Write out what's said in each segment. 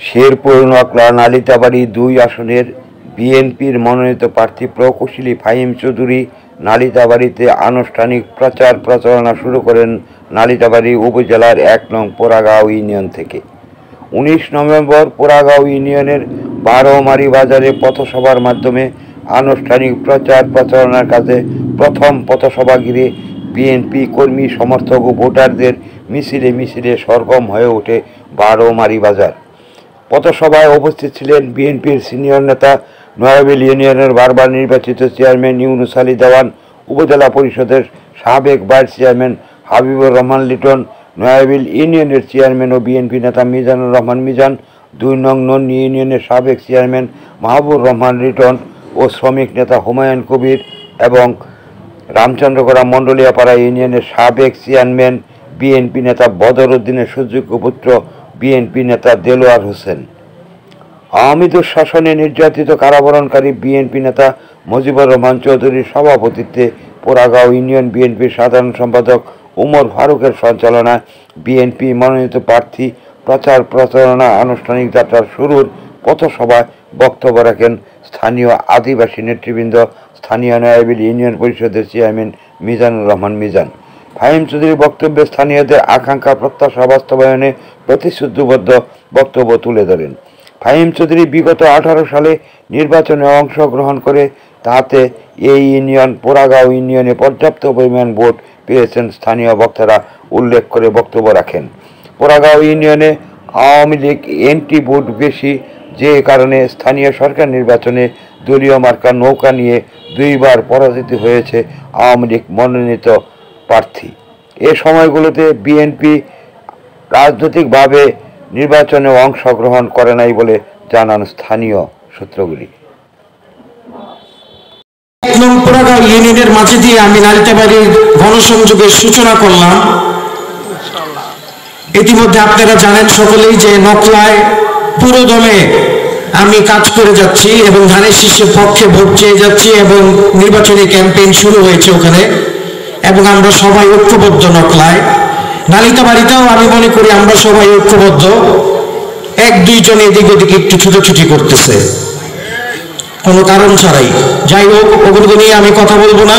শেরপুর নকলা নালিতাবাড়ী ২ আসনের বিএনপির মনোনীত প্রার্থী প্রকৌশলী ফাহিম চৌধুরী নালিতাবাড়ীতে আনুষ্ঠানিক প্রচার প্রচারণা শুরু করেন নালিতাবাড়ী উপজেলার ১ নং পোড়াগাঁও ইউনিয়ন থেকে। ১৯ নভেম্বর পোড়াগাঁও ইউনিয়নের ১২মারি বাজারে পথসভার মাধ্যমে আনুষ্ঠানিক প্রচার প্রচারণার কাজে প্রথম পথসভা ঘিরে বিএনপি কর্মী সমর্থক ও ভোটারদের মিছিলে মিছিলে সরগম হয়ে ওঠে ১২মারি বাজার। পথসভায় উপস্থিত ছিলেন বিএনপির সিনিয়র নেতা নয়াবিল ইউনিয়নের বারবার নির্বাচিত চেয়ারম্যান ইউনুস আলী দেওয়ান, উপজেলা পরিষদের সাবেক ভাইস চেয়ারম্যান হাবিবুর রহমান লিটন, নয়াবিল ইউনিয়নের চেয়ারম্যান ও বিএনপি নেতা মিজানুর রহমান মিজান, ২ নং নন্নী ইউনিয়নের সাবেক চেয়ারম্যান মাহবুর রহমান লিটন ও শ্রমিক নেতা হুমায়ুন কবির এবং রামচন্দ্রগড়া মণ্ডলিয়াপাড়া ইউনিয়নের সাবেক চেয়ারম্যান বিএনপি নেতা বদর উদ্দিনের সুযোগ্য পুত্র বিএনপি নেতা দেলোয়ার হোসেন। আওয়ামী দুঃশাসনে নির্যাতিত কারাবরণকারী বিএনপি নেতা মুজিবুর রহমান চৌধুরীর সভাপতিত্বে পোড়াগাঁও ইউনিয়ন বিএনপির সাধারণ সম্পাদক উমর ফারুকের সঞ্চালনায় বিএনপি মনোনীত প্রার্থী প্রচার প্রচারণা আনুষ্ঠানিক যাত্রার শুরুর পথসভায় বক্তব্য রাখেন স্থানীয় আদিবাসী নেতৃবৃন্দ, স্থানীয় নয়াবিল ইউনিয়ন পরিষদের চেয়ারম্যান মিজানুর রহমান মিজান। ফাহিম চৌধুরীর বক্তব্যে স্থানীয়দের আকাঙ্ক্ষা প্রত্যাশা বাস্তবায়নে প্রতিশ্রুতিবদ্ধ বক্তব্য তুলে ধরেন। ফাহিম চৌধুরী বিগত ১৮ সালে নির্বাচনে অংশগ্রহণ করে তাতে এই ইউনিয়ন পোড়াগাঁও ইউনিয়নে পর্যাপ্ত পরিমাণ ভোট পেয়েছেন স্থানীয় বক্তারা উল্লেখ করে বক্তব্য রাখেন। পোড়াগাঁও ইউনিয়নে আওয়ামী লীগ এন্টি ভোট বেশি, যে কারণে স্থানীয় সরকার নির্বাচনে দলীয় মার্কা নৌকা নিয়ে ২ বার পরাজিত হয়েছে আওয়ামী লীগ মনোনীত প্রার্থী। এ সময়গুলোতে বিএনপি রাজনৈতিকভাবে নির্বাচনে অংশগ্রহণ করে নাই বলে জানান স্থানীয় সূত্রগুলি। পোড়াগাঁও ইউনিয়নের মাঝে দিয়ে আমি নালিতাবাড়ির গণসংযোগের সূচনা করলাম। ইতিমধ্যে আপনারা জানেন সকলেই যে নকলায় পুরোদমে আমি কাজ করে যাচ্ছি এবং ধানের শীষের পক্ষে ভোট চেয়ে যাচ্ছি এবং নির্বাচনী ক্যাম্পেইন শুরু হয়েছে ওখানে, এবং আমরা সবাই ঐক্যবদ্ধ। নকলায় নালিতাবাড়িতেও আমি মনে করি আমরা সবাই ঐক্যবদ্ধ। ১-২ জন এদিক ওদিকে একটু ছুটোছুটি করতেছে কোনো কারণ ছাড়াই। যাই হোক, ওগুলো নিয়ে আমি কথা বলবো না।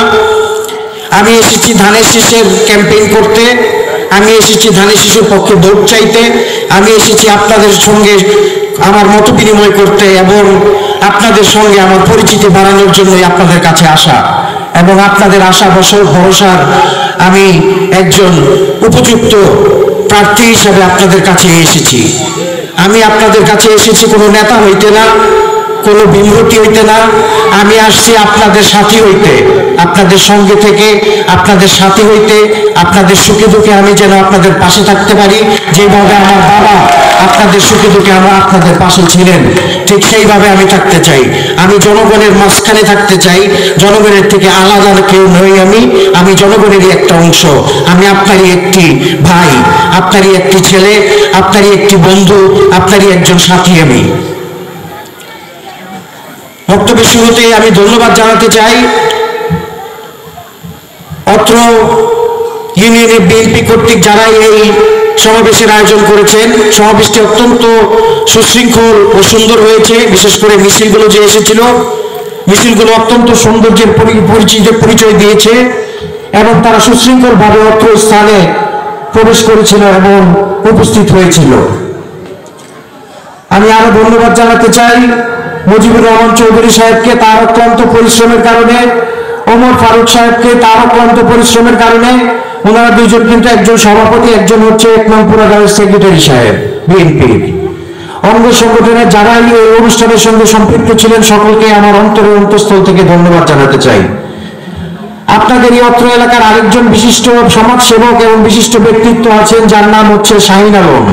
আমি এসেছি ধানের শীষের ক্যাম্পেইন করতে, আমি এসেছি ধানের শীষের পক্ষে ভোট চাইতে, আমি এসেছি আপনাদের সঙ্গে আমার মত বিনিময় করতে এবং আপনাদের সঙ্গে আমার পরিচিতি বাড়ানোর জন্যই আপনাদের কাছে আসা এবং আপনাদের আশা ভরসার আমি একজন উপযুক্ত প্রার্থী হিসাবে আপনাদের কাছে এসেছি। আমি আপনাদের কাছে এসেছি কোনো নেতা হইতে না, কোনো বিমূর্তি হইতে না। আমি আসছি আপনাদের সাথী হইতে, আপনাদের সঙ্গে থেকে আপনাদের সাথী হইতে, আপনাদের সুখে দুঃখে আমি যেন আপনাদের পাশে থাকতে পারি। যেভাবে আমার বাবা আপনাদের সুখে দুঃখে আমরা আপনাদের পাশে ছিলেন, ঠিক সেইভাবে আমি থাকতে চাই। আমি জনগণের মাঝখানে থাকতে চাই। জনগণের থেকে আলাদা কেউ নই। আমি জনগণেরই একটা অংশ। আমি আপনারই একটি ভাই, আপনারই একটি ছেলে, আপনারই একটি বন্ধু, আপনারই একজন সাথী। আমি বক্তব্যের শুরুতেই আমি ধন্যবাদ জানাতে চাই অত্র ইউনিয়নের বিএনপি কর্তৃক যারা এই সমাবেশের আয়োজন করেছেন। সমাবেশটি অত্যন্ত সুশৃঙ্খল ও সুন্দর হয়েছে। বিশেষ করে মিছিলগুলো যে এসেছিল, মিছিলগুলো অত্যন্ত সৌন্দর্যের পরিচয় দিয়েছে এবং তারা সুশৃঙ্খলভাবে অত্র স্থানে প্রবেশ করেছিল এবং উপস্থিত হয়েছিল। আমি আরো ধন্যবাদ জানাতে চাই মুজিবুর রহমান চৌধুরী সাহেবকে তার অক্লান্ত পরিশ্রমের কারণে, ওমর ফারুক সাহেবকে তার অক্লান্ত পরিশ্রমের কারণে। ওনারা দুইজন কিন্তু একজন সভাপতি, একজন হচ্ছে ১ নং পোড়াগাঁওয়ের সেক্রেটারি সাহেব বিএনপির। অঙ্গ সংগঠনের যারা এই অনুষ্ঠানের সঙ্গে সম্পৃক্ত ছিলেন সকলকে আমার অন্তরের অন্তঃস্থল থেকে ধন্যবাদ জানাতে চাই। আপনাদের এই অত্র এলাকার আরেকজন বিশিষ্ট সমাজসেবক এবং বিশিষ্ট ব্যক্তিত্ব আছেন, যার নাম হচ্ছে শাহিন আলম।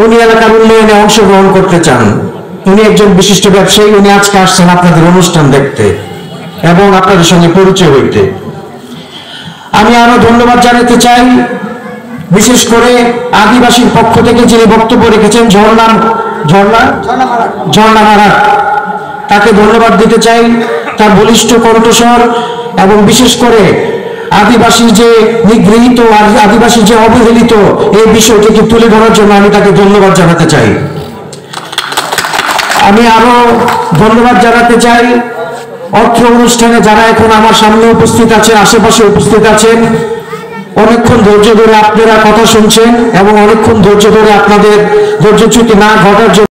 উনি এলাকার উন্নয়নে অংশগ্রহণ করতে চান। উনি একজন বিশিষ্ট ব্যবসায়ী। উনি আজকে আসছেন আপনাদের অনুষ্ঠান দেখতে এবং আপনাদের সঙ্গে পরিচয় হইতে। আমি আরো ধন্যবাদ জানাতে চাই বিশেষ করে আদিবাসীর পক্ষ থেকে যিনি বক্তব্য রেখেছেন, ঝর্ণা মারা, তাকে ধন্যবাদ দিতে চাই। তার বলিষ্ঠ কণ্ঠস্বর এবং বিশেষ করে আদিবাসী যে নিগৃহীত আর আদিবাসী যে অবহেলিত এই বিষয়টিকে তুলে ধরার জন্য আমি তাকে ধন্যবাদ জানাতে চাই। আমি আরো ধন্যবাদ জানাতে চাই অত্র অনুষ্ঠানে যারা এখন আমার সামনে উপস্থিত আছেন, আশেপাশে উপস্থিত আছেন। অনেকক্ষণ ধৈর্য ধরে আপনারা কথা শুনছেন এবং অনেকক্ষণ ধৈর্য ধরে আপনাদের ধৈর্যচ্যুতি না ঘটার জন্য